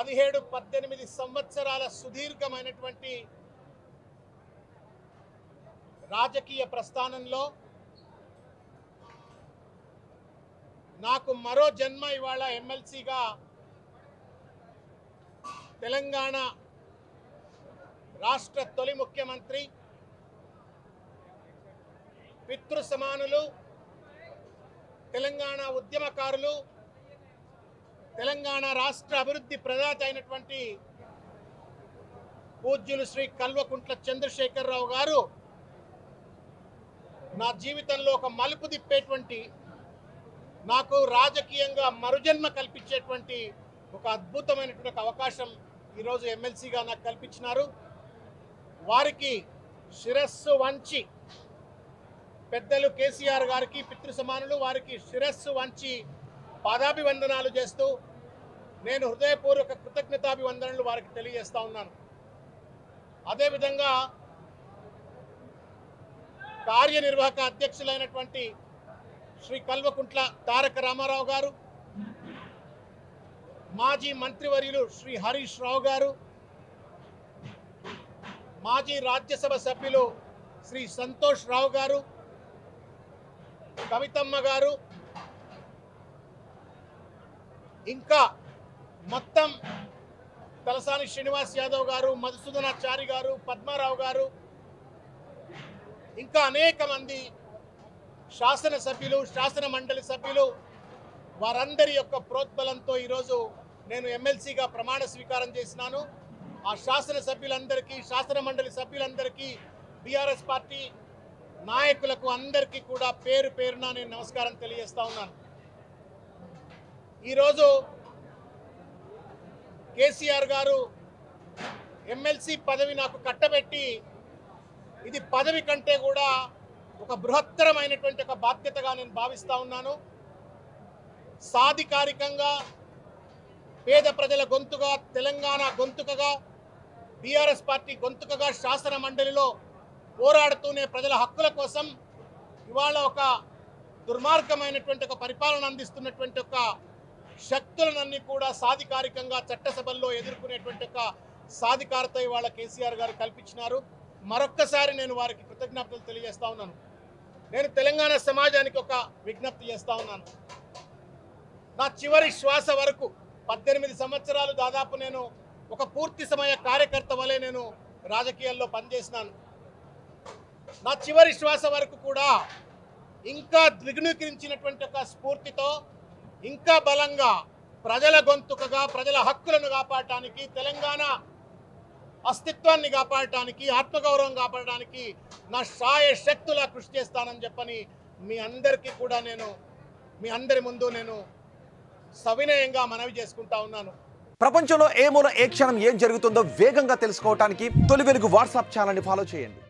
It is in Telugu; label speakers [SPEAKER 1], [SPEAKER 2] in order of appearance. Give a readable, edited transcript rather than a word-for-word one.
[SPEAKER 1] 17-18 సంవత్సరాల సుదీర్ఘమైనటువంటి రాజకీయ ప్రస్థానంలో నాకు మరో జన్మ ఇవాళ ఎమ్మెల్సీగా తెలంగాణ రాష్ట్ర తొలి ముఖ్యమంత్రి పితృ సమానులు తెలంగాణ ఉద్యమకారులు తెలంగాణ రాష్ట్ర అభివృద్ధి ప్రదాత అయినటువంటి పూజ్యులు శ్రీ కల్వకుంట్ల చంద్రశేఖరరావు గారు నా జీవితంలో ఒక మలుపు తిప్పేటువంటి నాకు రాజకీయంగా మరుజన్మ కల్పించేటువంటి ఒక అద్భుతమైనటువంటి అవకాశం ఈరోజు ఎమ్మెల్సీగా నాకు కల్పించినారు. వారికి శిరస్సు వంచి పెద్దలు కేసీఆర్ గారికి పితృ సమానులు వారికి శిరస్సు వంచి పాదాభివందనాలు చేస్తూ నేను హృదయపూర్వక కృతజ్ఞతాభివందనలు వారికి తెలియజేస్తా ఉన్నాను. అదేవిధంగా కార్యనిర్వాహక అధ్యక్షులైనటువంటి శ్రీ కల్వకుంట్ల తారక రామారావు గారు, మాజీ మంత్రివర్యులు శ్రీ హరీష్ రావు గారు, మాజీ రాజ్యసభ సభ్యులు శ్రీ సంతోష్ రావు గారు, కవితమ్మ గారు, ఇంకా మొత్తం తలసాని శ్రీనివాస్ యాదవ్ గారు, మధుసూదనాచారి గారు, పద్మారావు గారు, ఇంకా అనేక మంది శాసనసభ్యులు శాసన మండలి సభ్యులు వారందరి యొక్క ప్రోద్బలంతో ఈరోజు నేను ఎమ్మెల్సీగా ప్రమాణ స్వీకారం చేసినాను. ఆ శాసనసభ్యులందరికీ శాసన మండలి సభ్యులందరికీ బీఆర్ఎస్ పార్టీ నాయకులకు అందరికీ కూడా పేరు పేరున నేను నమస్కారం తెలియజేస్తా ఉన్నాను. ఈరోజు కేసీఆర్ గారు ఎమ్మెల్సీ పదవి నాకు కట్టబెట్టి ఇది పదవి కంటే కూడా ఒక బృహత్తరమైనటువంటి ఒక బాధ్యతగా నేను భావిస్తా ఉన్నాను. సాధికారికంగా పేద ప్రజల గొంతుగా తెలంగాణ గొంతుకగా బీఆర్ఎస్ పార్టీ గొంతుకగా శాసన మండలిలో పోరాడుతూనే ప్రజల హక్కుల కోసం ఇవాళ ఒక దుర్మార్గమైనటువంటి ఒక పరిపాలన అందిస్తున్నటువంటి ఒక శక్తులనన్నీ కూడా సాధికారికంగా చట్టసభల్లో ఎదుర్కొనేటువంటి ఒక సాధికారత ఇవాళ కేసీఆర్ గారు కల్పించినారు. మరొక్కసారి నేను వారికి కృతజ్ఞతలు తెలియజేస్తా ఉన్నాను. నేను తెలంగాణ సమాజానికి ఒక విజ్ఞప్తి చేస్తా ఉన్నాను. నా చివరి శ్వాస వరకు 18 సంవత్సరాలు దాదాపు నేను ఒక పూర్తి సమయ కార్యకర్త వలె నేను రాజకీయాల్లో పనిచేసినాను. నా చివరి శ్వాస వరకు కూడా ఇంకా ద్విగుణీకరించినటువంటి ఒక స్ఫూర్తితో ఇంకా బలంగా ప్రజల గొంతుకగా ప్రజల హక్కులను కాపాడటానికి తెలంగాణ అస్తిత్వాన్ని కాపాడటానికి ఆత్మగౌరవం కాపాడడానికి నా శాయ శక్తులా కృషి చేస్తానని చెప్పని మీ అందరికీ కూడా నేను మీ అందరి ముందు నేను సవినయంగా మనవి చేసుకుంటా ఉన్నాను.
[SPEAKER 2] ప్రపంచంలో ఏ మూల ఏ క్షణం ఏం జరుగుతుందో వేగంగా తెలుసుకోవడానికి తొలి వెలుగు వాట్సాప్ ఛానల్ని ఫాలో చేయండి.